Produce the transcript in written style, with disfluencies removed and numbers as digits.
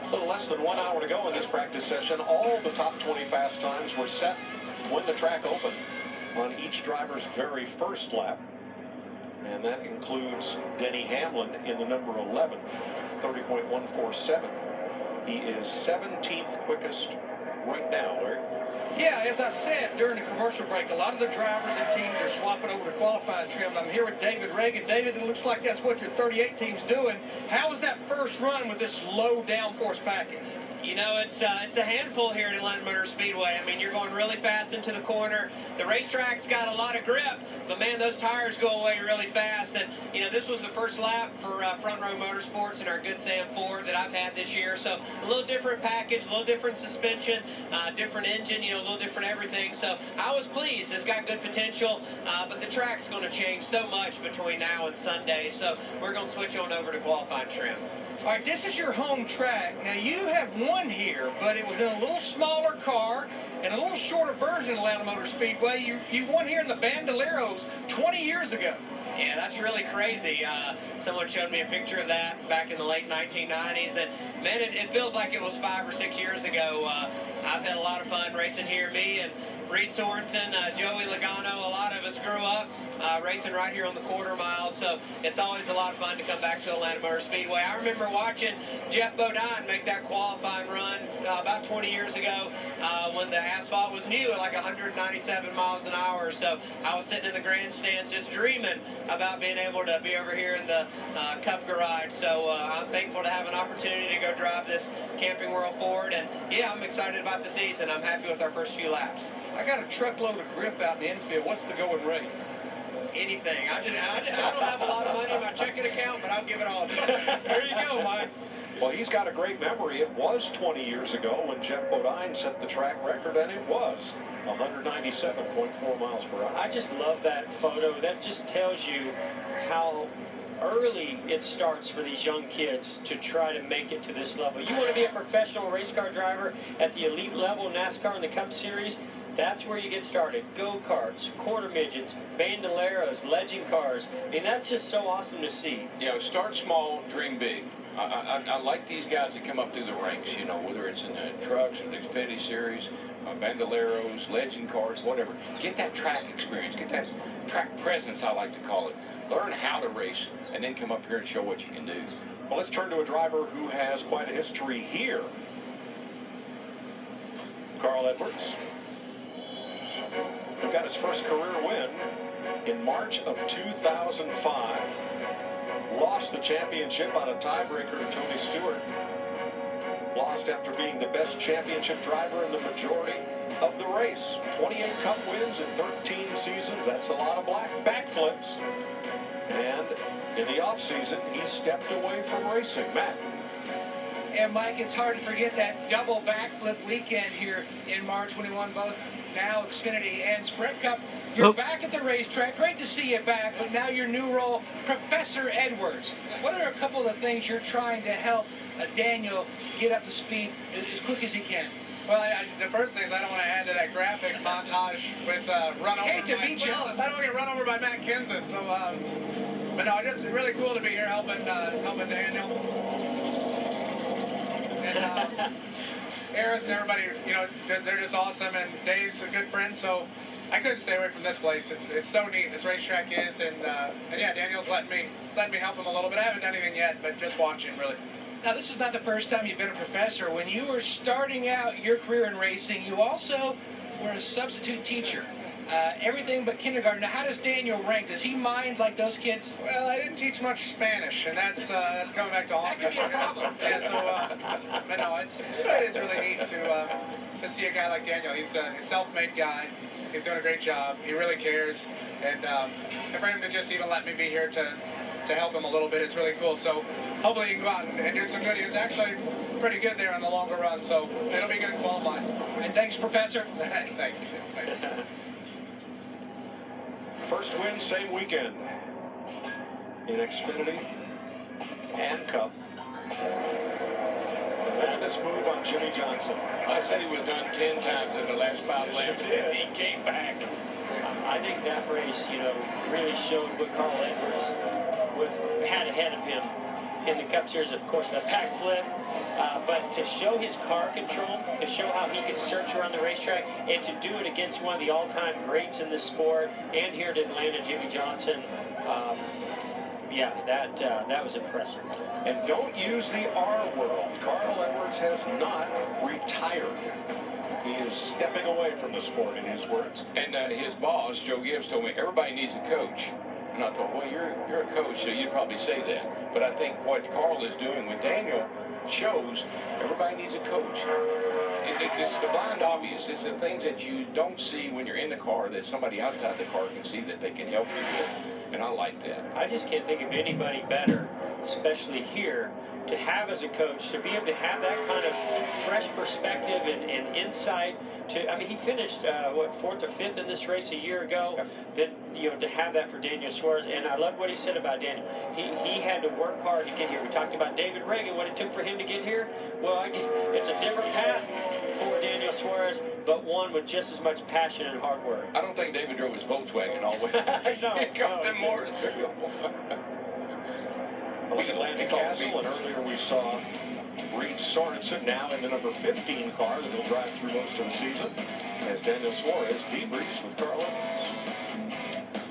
A little less than 1 hour to go in this practice session. All the top 20 fast times were set when the track opened on each driver's very first lap. And that includes Denny Hamlin in the number 11, 30.147. He is 17th quickest right now, Larry. Yeah, as I said during the commercial break, a lot of the drivers and teams are swapping over to qualifying trim. I'm here with David Reagan. David, it looks like that's what your 38 team's doing. How was that first run with this low downforce package? You know, it's a handful here at Atlanta Motor Speedway. I mean, you're going really fast into the corner. The racetrack's got a lot of grip, but man, those tires go away really fast. And you know, this was the first lap for Front Row Motorsports and our good Sam Ford that I've had this year. So a little different package, a little different suspension, different engine, you know, a little different everything. So I was pleased. It's got good potential, but the track's going to change so much between now and Sunday. So we're going to switch on over to qualifying trim. All right, this is your home track. Now, you have won here, but it was in a little smaller car and a little shorter version of Atlanta Motor Speedway. You won here in the Bandoleros 20 years ago. Yeah, that's really crazy. Someone showed me a picture of that back in the late 1990s, and man, it feels like it was 5 or 6 years ago. I've had a lot of fun racing here. Me and Reed Sorensen, Joey Logano, a lot of us grew up racing right here on the quarter mile, so it's always a lot of fun to come back to Atlanta Motor Speedway. I remember watching Jeff Bodine make that qualifying run about 20 years ago when the asphalt was new at like 197 miles an hour. So I was sitting in the grandstands just dreaming about being able to be over here in the Cup garage. So I'm thankful to have an opportunity to go drive this Camping World Ford, and yeah, I'm excited about the season. I'm happy with our first few laps. I got a truckload of grip out in the infield. What's the going rate? Anything. I don't have a lot of money in my checking account, but I'll give it all to you. There you go, Mike. Well, he's got a great memory. It was 20 years ago when Jeff Bodine set the track record, and it was 197.4 miles per hour. I just love that photo. That just tells you how early it starts for these young kids to try to make it to this level. You want to be a professional race car driver at the elite level, NASCAR and the Cup Series, that's where you get started. Go-karts, quarter midgets, bandoleros, legend cars. I mean, that's just so awesome to see. You know, start small, dream big. I like these guys that come up through the ranks, you know, whether it's in the trucks or the Xfinity Series, bandoleros, legend cars, whatever. Get that track experience. Get that track presence, I like to call it. Learn how to race, and then come up here and show what you can do. Well, let's turn to a driver who has quite a history here. Carl Edwards, who got his first career win in March of 2005. Lost the championship on a tiebreaker to Tony Stewart. Lost after being the best championship driver in the majority of the race. 28 Cup wins in 13 seasons. That's a lot of backflips. And in the offseason, he stepped away from racing. Matt. And Mike, it's hard to forget that double backflip weekend here in March when he won both now Xfinity and Sprint Cup. You're back at the racetrack. Great to see you back, but now your new role, Professor Edwards. What are a couple of the things you're trying to help Daniel get up to speed as quick as he can? Well, the first thing is I don't want to add to that graphic montage with run over. Hate to beat you. Well, I don't want to get run over by Matt Kinson. So, but no, just really cool to be here helping Daniel. And Harris and everybody, you know, they're just awesome, and Dave's a good friend, so I couldn't stay away from this place. It's so neat, this racetrack is, and yeah, Daniel's letting me help him a little bit. I haven't done anything yet, but just watching, really. Now, this is not the first time you've been a professor. When you were starting out your career in racing, you also were a substitute teacher. Everything but kindergarten. Now, how does Daniel rank? Does he mind like those kids? Well, I didn't teach much Spanish, and that's coming back to haunt me. That could be a problem. Yeah, so, but no, it is really neat to see a guy like Daniel. He's a self-made guy. He's doing a great job. He really cares, and for him to just even let me be here to help him a little bit is really cool. So hopefully he can go out and do some good. He was actually pretty good there on the longer run, so it'll be good qualifying. And thanks, Professor. Thank you. Thank you. First win, same weekend in Xfinity and Cup. And look at this move on Jimmy Johnson. I said he was done 10 times in the last 5 laps, and he came back. I think that race, you know, really showed what Carl Edwards had ahead of him in the Cup Series. Of course, the backflip, but But to show his car control, to show how he could search around the racetrack, and to do it against one of the all-time greats in the sport, and here at Atlanta, Jimmy Johnson, yeah, that was impressive. And don't use the R word. Carl Edwards has not retired. He is stepping away from the sport, in his words. And his boss, Joe Gibbs, told me everybody needs a coach. And I thought, well, you're a coach, so you'd probably say that. But I think what Carl is doing with Daniel shows everybody needs a coach. It's the blind obvious. It's the things that you don't see when you're in the car that somebody outside the car can see that they can help you with. And I like that. I just can't think of anybody better, especially here, to have as a coach, to be able to have that kind of fresh perspective and insight. I mean, he finished, fourth or fifth in this race a year ago. Yep. Then, to have that for Daniel Suarez. And I love what he said about Daniel. He had to work hard to get here. We talked about David Reagan, what it took for him to get here. Well, it's a different path for Daniel Suarez, but one with just as much passion and hard work. I don't think David drove his Volkswagen all the way. He got them more. Look at Landon Castle, and earlier we saw Reed Sorensen now in the number 15 car that will drive through most of the season as Daniel Suarez debriefs with Carl Edwards.